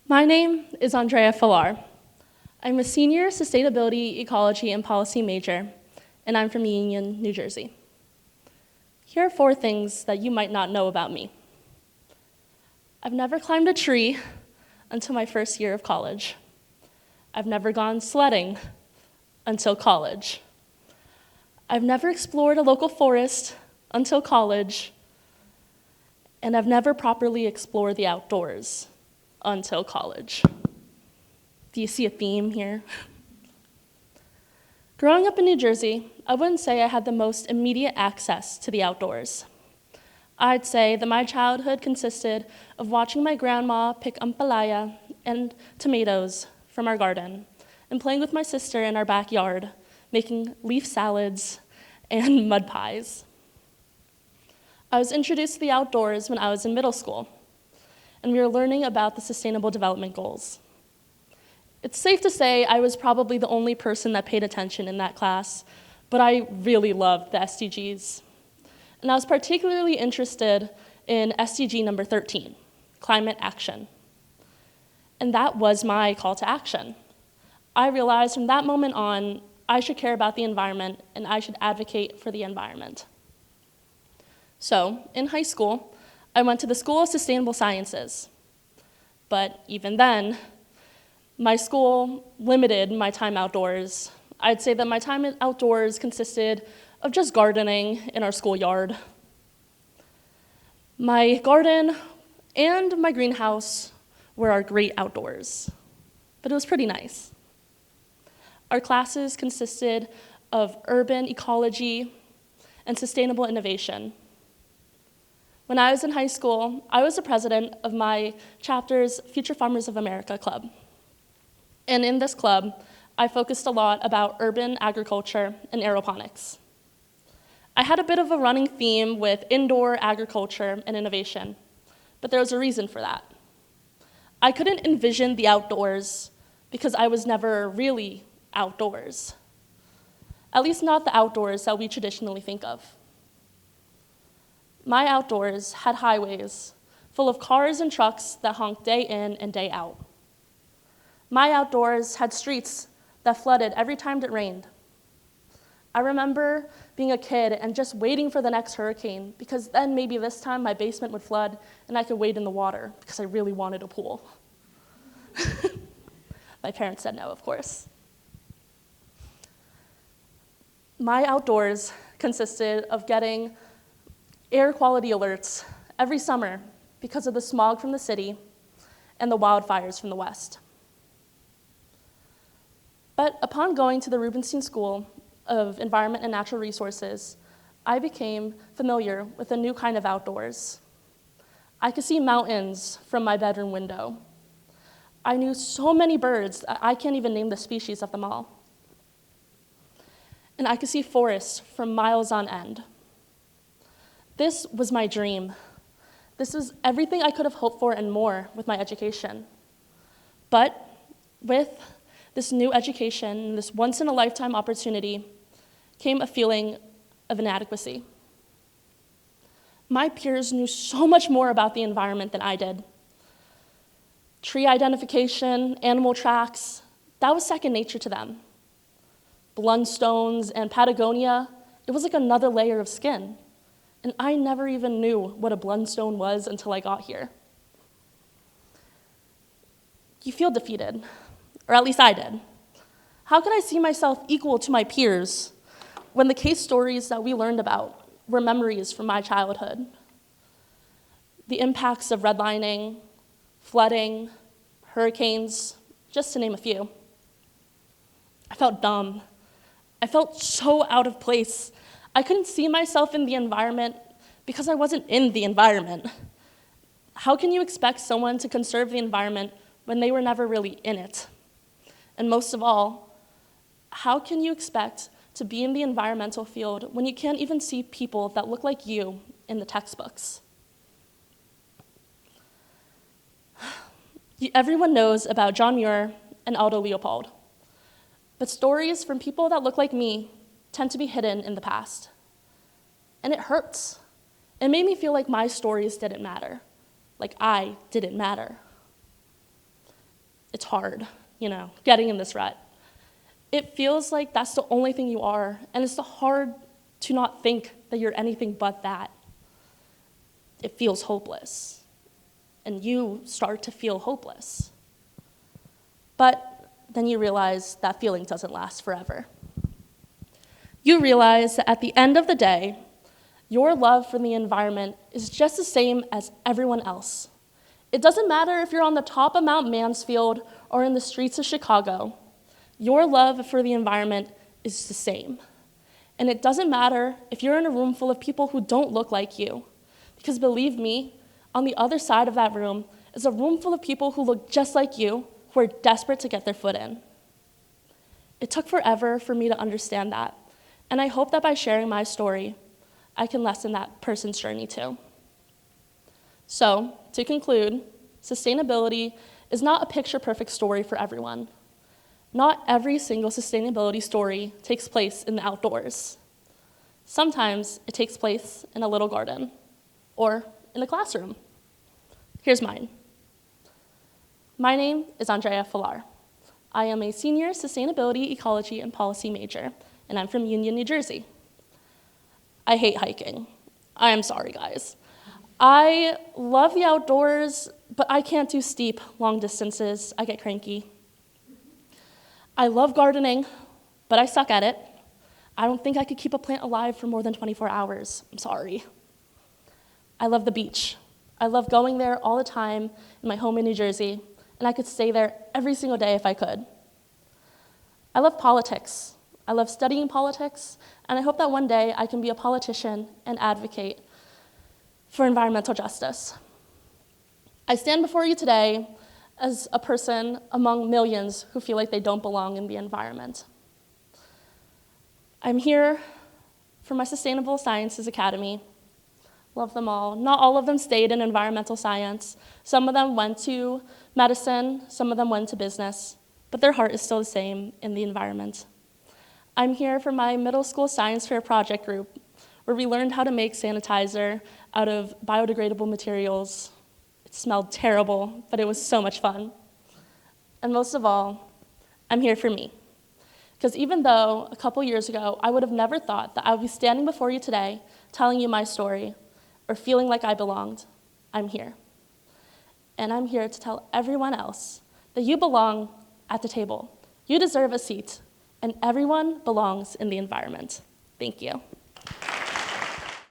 My name is Andrea Falar. I'm a senior sustainability, ecology, and policy major, and I'm from Union, New Jersey. Here are 4 things that you might not know about me. I've never climbed a tree until my first year of college. I've never gone sledding until college. I've never explored a local forest until college, and I've never properly explored the outdoors until college. Do you see a theme here? Growing up in New Jersey, I wouldn't say I had the most immediate access to the outdoors. I'd say that my childhood consisted of watching my grandma pick ampalaya and tomatoes from our garden and playing with my sister in our backyard, making leaf salads and mud pies. I was introduced to the outdoors when I was in middle school, and we were learning about the Sustainable Development Goals. It's safe to say I was probably the only person that paid attention in that class, but I really loved the SDGs. And I was particularly interested in SDG number 13, climate action. And that was my call to action. I realized from that moment on, I should care about the environment and I should advocate for the environment. So, in high school, I went to the School of Sustainable Sciences. But even then, my school limited my time outdoors. I'd say that my time outdoors consisted of just gardening in our schoolyard. My garden and my greenhouse were our great outdoors, but it was pretty nice. Our classes consisted of urban ecology and sustainable innovation. When I was in high school, I was the president of my chapter's Future Farmers of America Club. And in this club, I focused a lot about urban agriculture and aeroponics. I had a bit of a running theme with indoor agriculture and innovation, but there was a reason for that. I couldn't envision the outdoors because I was never really outdoors, at least not the outdoors that we traditionally think of. My outdoors had highways full of cars and trucks that honked day in and day out. My outdoors had streets that flooded every time it rained. I remember being a kid and just waiting for the next hurricane because then maybe this time my basement would flood and I could wade in the water because I really wanted a pool. My parents said no, of course. My outdoors consisted of getting air quality alerts every summer because of the smog from the city and the wildfires from the west. But upon going to the Rubenstein School of Environment and Natural Resources, I became familiar with a new kind of outdoors. I could see mountains from my bedroom window. I knew so many birds, I can't even name the species of them all. And I could see forests from miles on end. This was my dream. This was everything I could have hoped for and more with my education. But with this new education, this once-in-a-lifetime opportunity, came a feeling of inadequacy. My peers knew so much more about the environment than I did. Tree identification, animal tracks, that was second nature to them. Blundstones and Patagonia, it was like another layer of skin. And I never even knew what a blundstone was until I got here. You feel defeated, or at least I did. How could I see myself equal to my peers when the case stories that we learned about were memories from my childhood? The impacts of redlining, flooding, hurricanes, just to name a few. I felt dumb. I felt so out of place. I couldn't see myself in the environment because I wasn't in the environment. How can you expect someone to conserve the environment when they were never really in it? And most of all, how can you expect to be in the environmental field when you can't even see people that look like you in the textbooks? Everyone knows about John Muir and Aldo Leopold, but stories from people that look like me tend to be hidden in the past. And it hurts. It made me feel like my stories didn't matter, like I didn't matter. it's hard, getting in this rut. It feels like that's the only thing you are, and it's hard to not think that you're anything but that. It feels hopeless, and you start to feel hopeless. But then you realize that feeling doesn't last forever. You realize that at the end of the day, your love for the environment is just the same as everyone else. It doesn't matter if you're on the top of Mount Mansfield or in the streets of Chicago. Your love for the environment is the same. And it doesn't matter if you're in a room full of people who don't look like you. Because believe me, on the other side of that room is a room full of people who look just like you, who are desperate to get their foot in. It took forever for me to understand that. And I hope that by sharing my story, I can lessen that person's journey too. So, to conclude, sustainability is not a picture-perfect story for everyone. Not every single sustainability story takes place in the outdoors. Sometimes it takes place in a little garden or in a classroom. Here's mine. My name is Andrea Falar. I am a senior sustainability, ecology, and policy major, and I'm from Union, New Jersey. I hate hiking. I am sorry, guys. I love the outdoors, but I can't do steep, long distances. I get cranky. I love gardening, but I suck at it. I don't think I could keep a plant alive for more than 24 hours. I'm sorry. I love the beach. I love going there all the time in my home in New Jersey, and I could stay there every single day if I could. I love politics. I love studying politics, and I hope that one day I can be a politician and advocate for environmental justice. I stand before you today as a person among millions who feel like they don't belong in the environment. I'm here for my Sustainable Sciences Academy. Love them all. Not all of them stayed in environmental science. Some of them went to medicine, some of them went to business, but their heart is still the same in the environment. I'm here for my middle school science fair project group, where we learned how to make sanitizer out of biodegradable materials. It smelled terrible, but it was so much fun. And most of all, I'm here for me. Because even though a couple years ago, I would have never thought that I would be standing before you today, telling you my story, or feeling like I belonged, I'm here. And I'm here to tell everyone else that you belong at the table. You deserve a seat, and everyone belongs in the environment. Thank you.